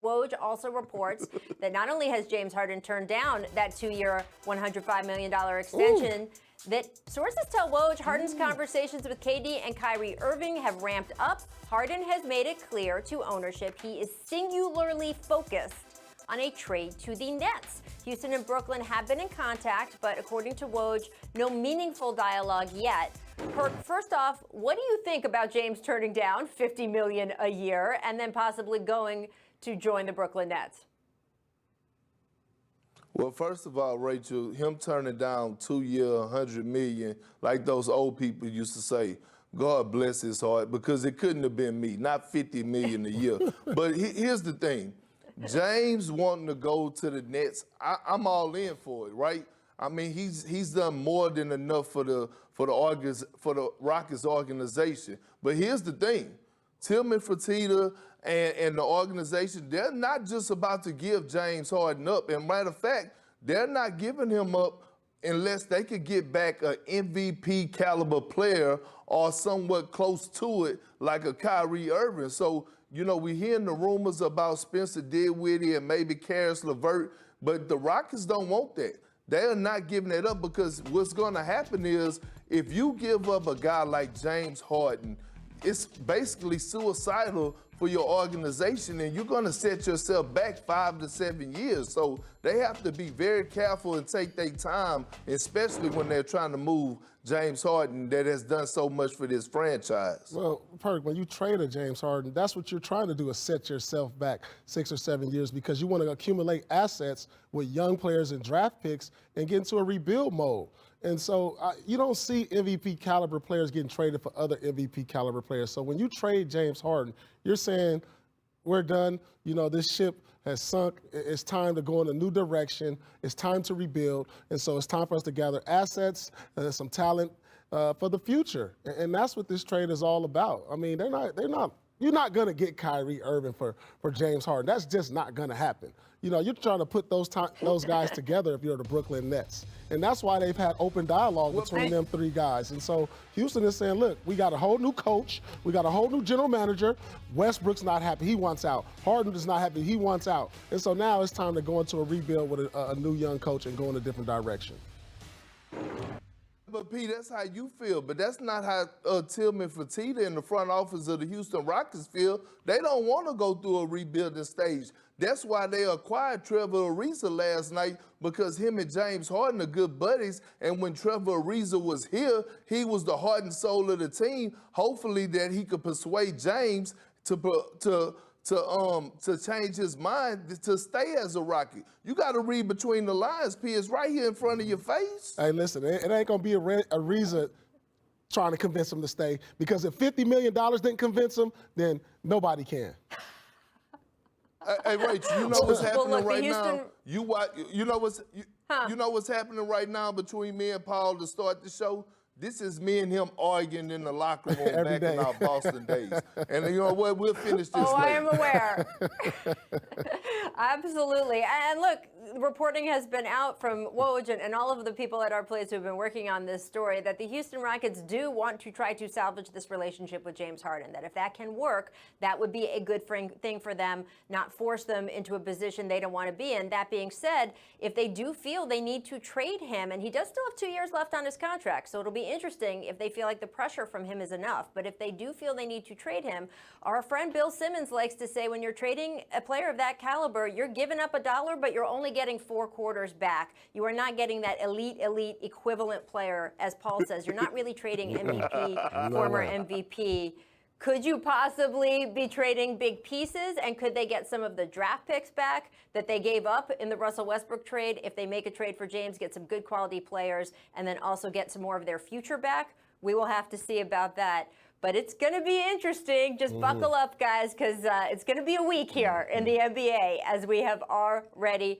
Woj also reports that not only has James Harden turned down that 2-year, $105 million extension, that sources tell Woj Harden's conversations with KD and Kyrie Irving have ramped up. Harden has made it clear to ownership he is singularly focused on a trade to the Nets. Houston and Brooklyn have been in contact, but according to Woj, no meaningful dialogue yet. Perk, first off, what do you think about James turning down $50 million a year and then possibly going to join the Brooklyn Nets? Well, first of all, Rachel, him turning down 2-year, $100 million, like those old people used to say, God bless his heart, because it couldn't have been me, not $50 million a year. But here's the thing. James wanting to go to the Nets, I'm all in for it, right? I mean, he's done more than enough for the Rockets organization. But here's the thing. Tillman Fertitta and the organization, they're not just about to give James Harden up. And matter of fact, they're not giving him up unless they could get back an MVP caliber player or somewhat close to it, like a Kyrie Irving. So, you know, we're hearing the rumors about Spencer Dinwiddie and maybe Karis LeVert, but the Rockets don't want that. They are not giving it up, because what's going to happen is if you give up a guy like James Harden, it's basically suicidal for your organization, and you're going to set yourself back 5 to 7 years. So they have to be very careful and take their time, especially when they're trying to move James Harden, that has done so much for this franchise. Well, Perk, when you trade a James Harden, that's what you're trying to do, is set yourself back 6 or 7 years, because you want to accumulate assets with young players and draft picks and get into a rebuild mode. And so you don't see MVP caliber players getting traded for other MVP caliber players. So when you trade James Harden, you're saying, we're done. You know, this ship has sunk. It's time to go in a new direction. It's time to rebuild. And so it's time for us to gather assets and some talent for the future. And that's what this trade is all about. I mean, you're not going to get Kyrie Irving for James Harden. That's just not going to happen. You know, you're trying to put those guys together if you're the Brooklyn Nets. And that's why they've had open dialogue between them 3 guys. And so Houston is saying, look, we got a whole new coach. We got a whole new general manager. Westbrook's not happy. He wants out. Harden is not happy. He wants out. And so now it's time to go into a rebuild with a new young coach and go in a different direction. But, Pete, that's how you feel. But that's not how Tillman Fertitta in the front office of the Houston Rockets feel. They don't want to go through a rebuilding stage. That's why they acquired Trevor Ariza last night, because him and James Harden are good buddies. And when Trevor Ariza was here, he was the heart and soul of the team. Hopefully that he could persuade James to change his mind to stay as a Rocket. You got to read between the lines, P. It's right here in front of your face. Hey, listen, it ain't going to be a Ariza trying to convince him to stay, because if $50 million didn't convince him, then nobody can. Hey, Rachel, you know what's happening right now? You know what's happening right now between me and Paul to start the show? This is me and him arguing in the locker room back in our Boston days. And you know what? We'll finish this later. I am aware. Absolutely. And look, reporting has been out from Woj and all of the people at our place who have been working on this story that the Houston Rockets do want to try to salvage this relationship with James Harden, that if that can work, that would be a good thing for them, not force them into a position they don't want to be in. That being said, if they do feel they need to trade him, and he does still have 2 years left on his contract, so it'll be interesting if they feel like the pressure from him is enough. But if they do feel they need to trade him, our friend Bill Simmons likes to say when you're trading a player of that caliber, you're giving up $1, but you're only getting 4 quarters back. You are not getting that elite equivalent player, as Paul says. You're not really trading MVP, former MVP. Could you possibly be trading big pieces, and could they get some of the draft picks back that they gave up in the Russell Westbrook trade if they make a trade for James, get some good quality players, and then also get some more of their future back? We will have to see about that. But it's going to be interesting. Just buckle up, guys, because it's going to be a week here in the NBA, as we have already